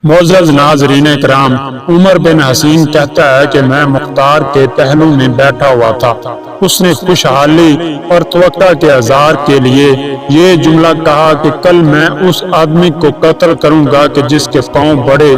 معزز ناظرین کرام، عمر بن حسین کہتا ہے کہ میں مختار کے پہلو میں بیٹھا ہوا تھا۔ اس نے خوشحالی اور توقع کے اظہار کے لیے یہ جملہ کہا کہ کل میں اس آدمی کو قتل کروں گا کہ جس کے پاؤں بڑے،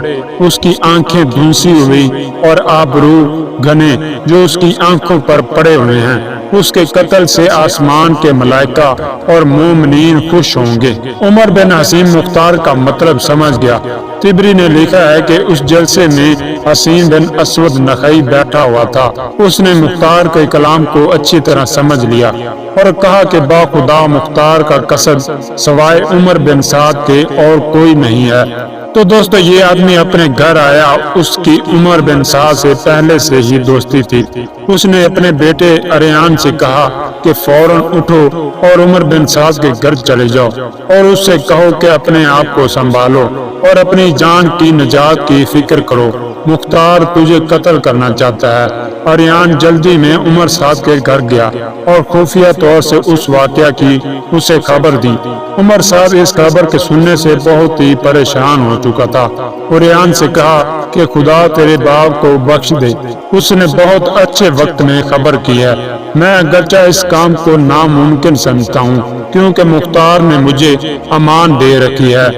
اس کی آنکھیں دھنسی ہوئی اور آبرو گھنے جو اس کی آنکھوں پر پڑے ہوئے ہیں۔ اس کے قتل سے آسمان کے ملائکہ اور مومنین خوش ہوں گے۔ عمر بن حسین مختار کا مطلب سمجھ گیا۔ طبری نے لکھا ہے کہ اس جلسے میں حسین بن اسود نخعی بیٹھا ہوا تھا۔ اس نے مختار کے کلام کو اچھی طرح سمجھ لیا اور کہا کہ با خدا مختار کا قصد سوائے عمر بن سعد کے اور کوئی نہیں ہے۔ تو دوستو، یہ آدمی اپنے گھر آیا، اس کی عمر بن سعد سے پہلے سے ہی دوستی تھی۔ اس نے اپنے بیٹے اریان سے کہا کہ فوراً اٹھو اور عمر بن سعد کے گھر چلے جاؤ اور اس سے کہو کہ اپنے آپ کو سنبھالو اور اپنی جان کی نجات کی فکر کرو، مختار تجھے قتل کرنا چاہتا ہے۔ اریان جلدی میں عمر سعد کے گھر گیا اور خفیہ طور سے اس واقعہ کی اسے خبر دی۔ عمر سعد اس خبر کے سننے سے بہت ہی پریشان ہو چکا تھا۔ اریان سے کہا کہ خدا تیرے باپ کو بخش دے، اس نے بہت اچھے وقت میں خبر کی ہے۔ میں اگرچہ اس کام کو ناممکن سمجھتا ہوں کیونکہ مختار نے مجھے امان دے رکھی ہے۔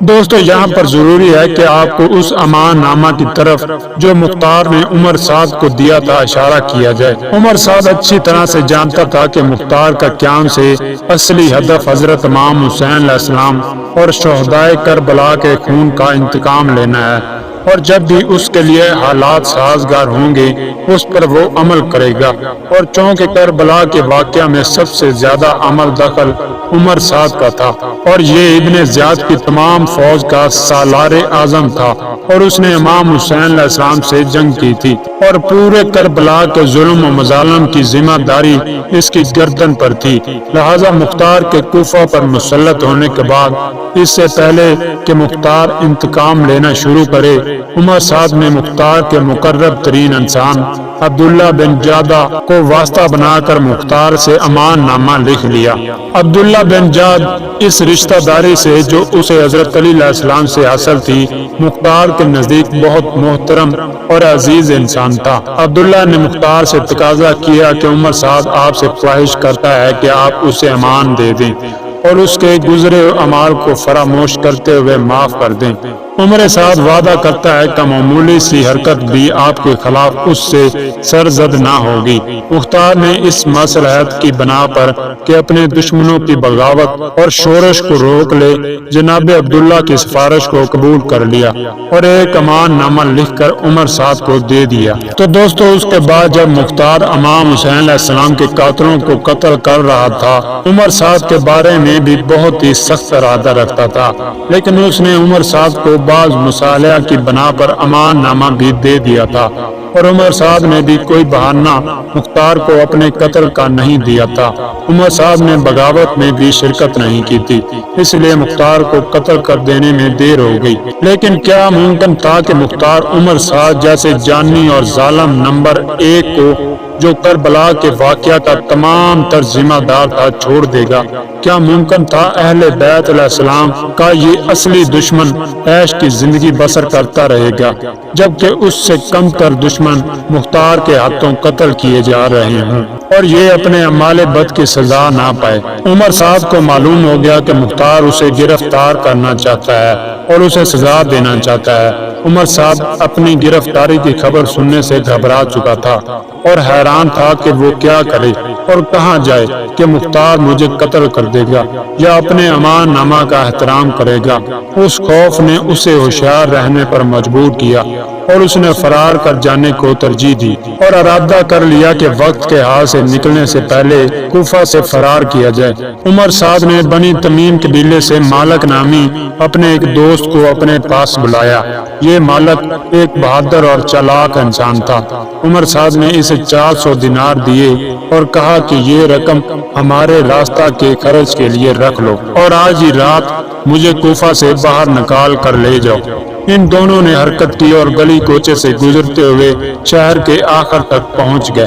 دوستو، یہاں پر ضروری ہے کہ آپ کو اس امان نامہ کی طرف جو مختار نے عمر سعد کو دیا تھا اشارہ کیا جائے۔ عمر سعد اچھی طرح سے جانتا تھا کہ مختار کا قیام سے اصلی ہدف حضرت امام حسین علیہ السلام اور شہدائے کربلا کے خون کا انتقام لینا ہے، اور جب بھی اس کے لیے حالات سازگار ہوں گے اس پر وہ عمل کرے گا۔ اور چونکہ کربلا کے واقعہ میں سب سے زیادہ عمل دخل عمر سعد کا تھا اور یہ ابن زیاد کی تمام فوج کا سالار اعظم تھا اور اس نے امام حسین علیہ السلام سے جنگ کی تھی اور پورے کربلا کے ظلم و مظالم کی ذمہ داری اس کی گردن پر تھی، لہذا مختار کے کوفہ پر مسلط ہونے کے بعد اس سے پہلے کہ مختار انتقام لینا شروع کرے، عمر سعد نے مختار کے مقرب ترین انسان عبداللہ بن جادہ کو واسطہ بنا کر مختار سے امان نامہ لکھ لیا۔ عبداللہ بن جاد اس رشتہ داری سے جو اسے حضرت علی علیہ السلام سے حاصل تھی، مختار کے نزدیک بہت محترم اور عزیز انسان تھا۔ عبداللہ نے مختار سے تقاضا کیا کہ عمر سعد آپ سے خواہش کرتا ہے کہ آپ اسے امان دے دیں اور اس کے گزرے اعمال کو فراموش کرتے ہوئے معاف کر دیں۔ عمر سعد وعدہ کرتا ہے کہ معمولی سی حرکت بھی آپ کے خلاف اس سے سرزد نہ ہوگی۔ مختار نے اس مصلحت کی بنا پر کہ اپنے دشمنوں کی بغاوت اور شورش کو روک لے، جناب عبداللہ کی سفارش کو قبول کر لیا اور ایک امان نامہ لکھ کر عمر سعد کو دے دیا۔ تو دوستو، اس کے بعد جب مختار امام حسین علیہ السلام کے قاتلوں کو قتل کر رہا تھا، عمر سعد کے بارے میں بھی بہت ہی سخت ارادہ رکھتا تھا، لیکن اس نے عمر سعد کو بعض مصالحہ کی بنا پر امان نامہ بھی دے دیا تھا اور عمر سعد نے بھی کوئی بہانہ مختار کو اپنے قتل کا نہیں دیا تھا۔ عمر سعد نے بغاوت میں بھی شرکت نہیں کی تھی، اس لیے مختار کو قتل کر دینے میں دیر ہو گئی۔ لیکن کیا ممکن تھا کہ مختار عمر سعد جیسے جانی اور ظالم نمبر 1 کو جو کربلا کے واقعہ کا تمام تر ذمہ دار تھا چھوڑ دے گا؟ کیا ممکن تھا اہل بیت علیہ السلام کا یہ اصلی دشمن عیش کی زندگی بسر کرتا رہے گا جبکہ اس سے کم تر دشمن مختار کے ہاتھوں قتل کیے جا رہے ہوں اور یہ اپنے اعمال بد کی سزا نہ پائے؟ عمر سعد کو معلوم ہو گیا کہ مختار اسے گرفتار کرنا چاہتا ہے اور اسے سزا دینا چاہتا ہے۔ عمر سعد اپنی گرفتاری کی خبر سننے سے گھبرا چکا تھا اور حیران تھا کہ وہ کیا کرے اور کہاں جائے کہ مختار مجھے قتل کر دے گا یا اپنے امان نامہ کا احترام کرے گا۔ اس خوف نے اسے ہوشیار رہنے پر مجبور کیا اور اس نے فرار کر جانے کو ترجیح دی اور ارادہ کر لیا کہ وقت کے ہاتھ سے نکلنے سے پہلے کوفہ سے فرار کیا جائے۔ عمر سعد نے بنی تمیم قبیلے سے مالک نامی اپنے ایک دوست کو اپنے پاس بلایا۔ یہ مالک ایک بہادر اور چالاک انسان تھا۔ عمر سعد نے اسے 400 دینار دیے اور کہا کہ یہ رقم ہمارے راستہ کے خرچ کے لیے رکھ لو اور آج ہی رات مجھے کوفہ سے باہر نکال کر لے جاؤ۔ ان دونوں نے حرکت کی اور گلی کوچے سے گزرتے ہوئے شہر کے آخر تک پہنچ گئے۔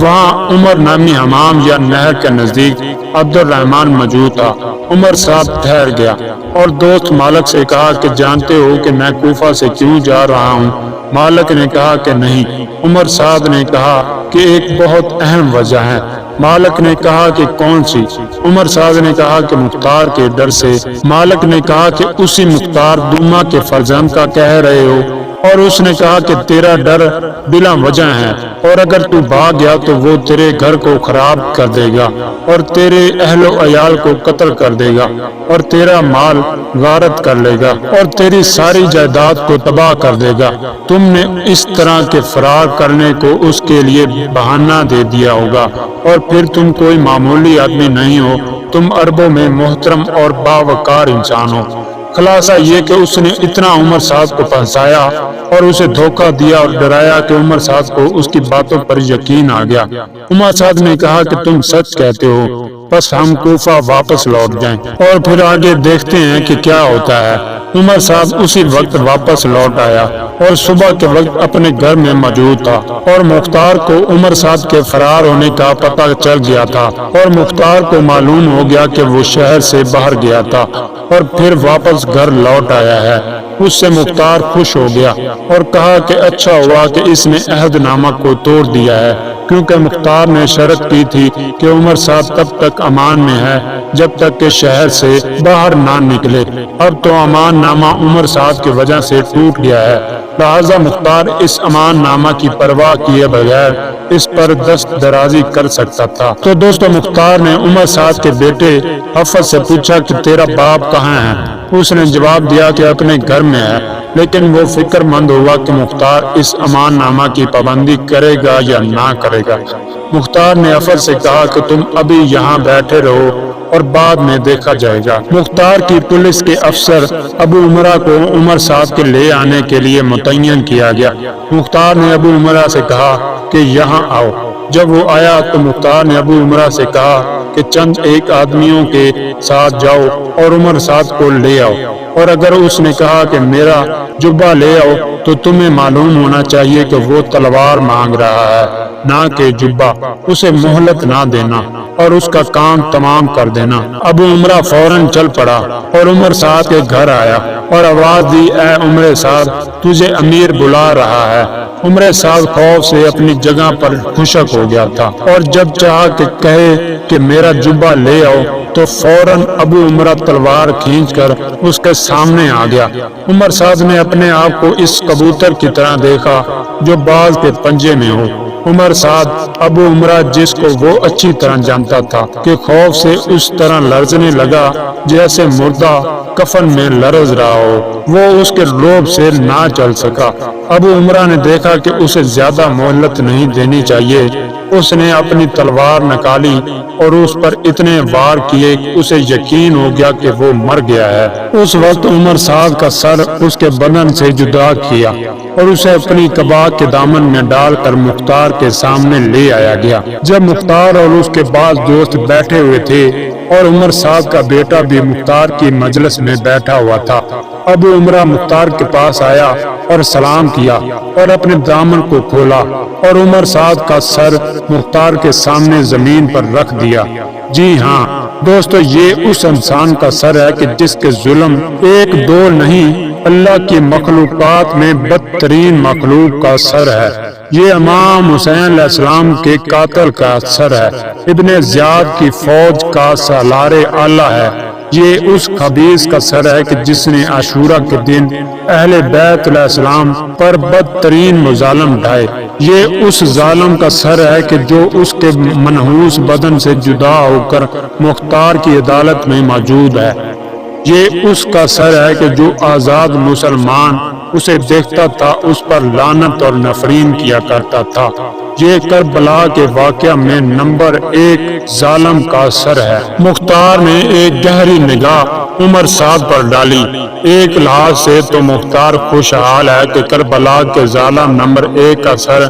وہاں عمر نامی حمام یا نہر کے نزدیک عبد الرحمن موجود تھا۔ عمر صاحب ٹھہر گیا اور دوست مالک سے کہا کہ جانتے ہو کہ میں کوفہ سے کیوں جا رہا ہوں؟ مالک نے کہا کہ نہیں۔ عمر صاحب نے کہا کہ ایک بہت اہم وجہ ہے۔ مالک نے کہا کہ کون سی؟ عمر صاحب نے کہا کہ مختار کے ڈر سے۔ مالک نے کہا کہ اسی مختار دوما کے فرزند کا کہہ رہے ہو؟ اور اس نے کہا کہ تیرا ڈر بلا وجہ ہے، اور اگر تو بھاگ گیا تو وہ تیرے گھر کو خراب کر دے گا اور تیرے اہل و عیال کو قتل کر دے گا اور تیرا مال غارت کر لے گا اور تیری ساری جائیداد کو تباہ کر دے گا۔ تم نے اس طرح کے فرار کرنے کو اس کے لیے بہانہ دے دیا ہوگا، اور پھر تم کوئی معمولی آدمی نہیں ہو، تم عربوں میں محترم اور باوقار انسان ہو۔ خلاصہ یہ کہ اس نے اتنا عمر صاحب کو پھنسایا اور اسے دھوکہ دیا اور ڈرایا کہ عمر صاحب کو اس کی باتوں پر یقین آ گیا۔ عمر صاحب نے کہا کہ تم سچ کہتے ہو، بس ہم کوفہ واپس لوٹ جائیں اور پھر آگے دیکھتے ہیں کہ کیا ہوتا ہے۔ عمر صاحب اسی وقت واپس لوٹ آیا اور صبح کے وقت اپنے گھر میں موجود تھا، اور مختار کو عمر صاحب کے فرار ہونے کا پتہ چل گیا تھا، اور مختار کو معلوم ہو گیا کہ وہ شہر سے باہر گیا تھا اور پھر واپس گھر لوٹ آیا ہے۔ اس سے مختار خوش ہو گیا اور کہا کہ اچھا ہوا کہ اس نے عہد نامہ کو توڑ دیا ہے، کیونکہ مختار نے شرط کی تھی کہ عمر صاحب تب تک امان میں ہے جب تک کہ شہر سے باہر نہ نکلے۔ اب تو امان نامہ عمر صاحب کی وجہ سے ٹوٹ گیا ہے، لہذا مختار اس امان نامہ کی پرواہ کیے بغیر اس پر دست درازی کر سکتا تھا۔ تو دوستو، مختار نے عمر صاحب کے بیٹے حفص سے پوچھا کہ تیرا باپ کہاں ہے؟ اس نے جواب دیا کہ اپنے گھر میں ہے، لیکن وہ فکر مند ہوا کہ مختار اس امان نامہ کی پابندی کرے گا یا نہ کرے گا۔ مختار نے حفص سے کہا کہ تم ابھی یہاں بیٹھے رہو اور بعد میں دیکھا جائے گا۔ مختار کی پولیس کے افسر ابو عمرہ کو عمر صاحب کے لے آنے کے لیے متعین کیا گیا۔ مختار نے ابو عمرہ سے کہا کہ یہاں آؤ۔ جب وہ آیا تو مختار نے ابو عمرہ سے کہا کہ چند ایک آدمیوں کے ساتھ جاؤ اور عمر صاحب کو لے آؤ، اور اگر اس نے کہا کہ میرا جبہ لے آؤ تو تمہیں معلوم ہونا چاہیے کہ وہ تلوار مانگ رہا ہے، نہ کہ جبہ۔ اسے مہلت نہ دینا اور اس کا کام تمام کر دینا۔ ابو عمرہ فوراً چل پڑا اور عمر صاحب کے گھر آیا اور آواز دی، اے عمر صاحب، تجھے امیر بلا رہا ہے۔ عمر صاحب خوف سے اپنی جگہ پر خشک ہو گیا تھا، اور جب چاہا کہ کہے کہ میرا جبہ لے آؤ تو فوراً ابو عمرہ تلوار کھینچ کر اس کے سامنے آ گیا۔ عمر صاحب نے اپنے آپ کو اس کبوتر کی طرح دیکھا جو باز کے پنجے میں ہو۔ عمر صاحب ابو عمرہ، جس کو وہ اچھی طرح جانتا تھا کہ خوف سے اس طرح لرزنے لگا جیسے مردہ کفن میں لرز رہا ہو، وہ اس کے رعب سے نہ چل سکا۔ ابو عمرہ نے دیکھا کہ اسے زیادہ مہلت نہیں دینی چاہیے۔ اس نے اپنی تلوار نکالی اور اس پر اتنے وار کیے کہ اسے یقین ہو گیا کہ وہ مر گیا ہے۔ اس وقت عمر صاحب کا سر اس کے بدن سے جدا کیا اور اسے اپنی قبا کے دامن میں ڈال کر مختار کے سامنے لے آیا گیا۔ جب مختار اور اس کے بعض دوست بیٹھے ہوئے تھے اور عمر صاحب کا بیٹا بھی مختار کی مجلس میں بیٹھا ہوا تھا، ابو عمرہ مختار کے پاس آیا اور سلام کیا اور اپنے دامن کو کھولا اور عمر صاحب کا سر مختار کے سامنے زمین پر رکھ دیا۔ جی ہاں دوستو، یہ اس انسان کا سر ہے کہ جس کے ظلم ایک دو نہیں، اللہ کی مخلوقات میں بدترین مخلوق کا سر ہے۔ یہ امام حسین علیہ السلام کے قاتل کا سر ہے، ابن زیاد کی فوج کا سالار اعلیٰ ہے۔ یہ اس خبیث کا سر ہے کہ جس نے عاشورہ کے دن اہل بیت علیہ السلام پر بدترین مظالم ڈھائے۔ یہ اس ظالم کا سر ہے کہ جو اس کے منحوس بدن سے جدا ہو کر مختار کی عدالت میں موجود ہے۔ یہ اس کا سر ہے کہ جو آزاد مسلمان اسے دیکھتا تھا اس پر لعنت اور نفرین کیا کرتا تھا۔ یہ کربلا کے واقعہ میں نمبر 1 ظالم کا سر ہے۔ مختار نے ایک گہری نگاہ عمر صاحب پر ڈالی۔ ایک لحاظ سے تو مختار خوشحال ہے کہ کربلا کے ظالم نمبر 1 کا سر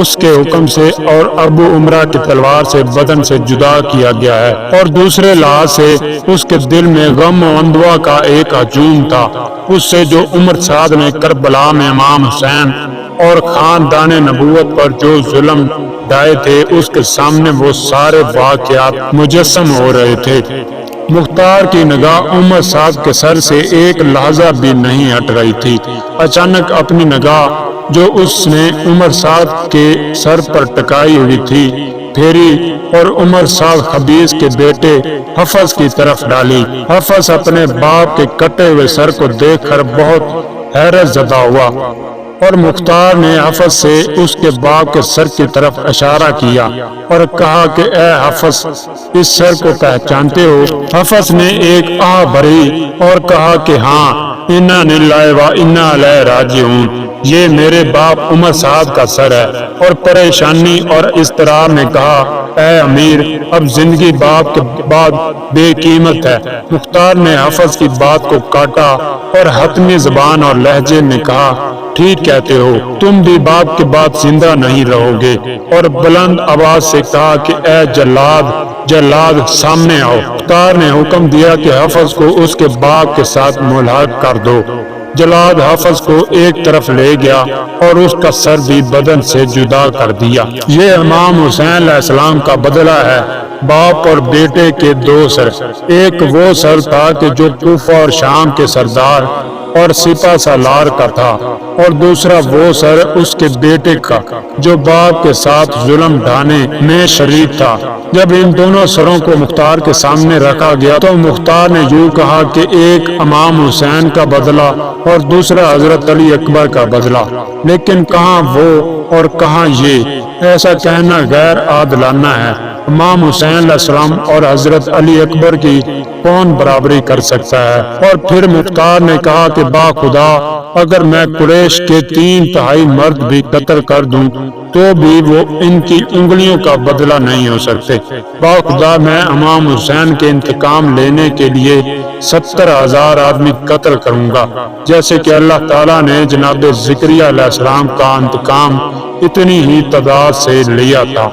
اس کے حکم سے اور ابو عمرہ کی تلوار سے بدن سے جدا کیا گیا ہے، اور دوسرے لحاظ سے اس کے دل میں غم و اندوہ کا ایک ہجوم تھا، اس سے جو عمر صاحب نے کربلا میں امام حسین اور خاندان نبوت پر جو ظلم ڈھائے تھے اس کے سامنے وہ سارے واقعات مجسم ہو رہے تھے۔ مختار کی نگاہ عمر صاحب کے سر سے ایک لحظہ بھی نہیں ہٹ رہی تھی۔ اچانک اپنی نگاہ جو اس نے عمر صاحب کے سر پر ٹکائی ہوئی تھی پھیری اور عمر صاحب خبیث کے بیٹے حفص کی طرف ڈالی۔ حفص اپنے باپ کے کٹے ہوئے سر کو دیکھ کر بہت حیرت زدہ ہوا اور مختار نے حفص سے اس کے باپ کے سر کی طرف اشارہ کیا اور کہا کہ اے حفص، اس سر کو پہچانتے ہو؟ حفص نے ایک آہ بھری اور کہا کہ ہاں، انا للہ و انا الیہ راجعون، یہ میرے باپ عمر صاحب کا سر ہے۔ اور پریشانی اور اضطراب نے کہا اے امیر، اب زندگی باپ کے بعد بے قیمت ہے۔ مختار نے حفص کی بات کو کاٹا اور حتمی زبان اور لہجے میں کہا ٹھیک کہتے ہو، تم بھی باپ کے بعد زندہ نہیں رہو گے، اور بلند آواز سے کہا کہ اے جلاد سامنے آؤ۔ مختار نے حکم دیا کہ حفص کو اس کے باپ کے ساتھ ملحق کر دو۔ جلاد حفص کو ایک طرف لے گیا اور اس کا سر بھی بدن سے جدا کر دیا۔ یہ امام حسین علیہ السلام کا بدلہ ہے، باپ اور بیٹے کے دو سر۔ ایک وہ سر تھا کہ جو کوفہ اور شام کے سردار اور سپہ سالار کا تھا، اور دوسرا وہ سر اس کے بیٹے کا جو باپ کے ساتھ ظلم ڈھانے میں شریک تھا۔ جب ان دونوں سروں کو مختار کے سامنے رکھا گیا تو مختار نے یوں کہا کہ ایک امام حسین کا بدلہ اور دوسرا حضرت علی اکبر کا بدلہ، لیکن کہاں وہ اور کہاں یہ؟ ایسا کہنا غیر عادلانہ ہے۔ امام حسین علیہ السلام اور حضرت علی اکبر کی کون برابری کر سکتا ہے؟ اور پھر مختار نے کہا کہ با خدا، اگر میں قریش کے 3/4 مرد بھی قتل کر دوں تو بھی وہ ان کی انگلیوں کا بدلہ نہیں ہو سکتے۔ با خدا، میں امام حسین کے انتقام لینے کے لیے 70,000 آدمی قتل کروں گا، جیسے کہ اللہ تعالیٰ نے جناب زکریا علیہ السلام کا انتقام اتنی ہی تعداد سے لیا تھا۔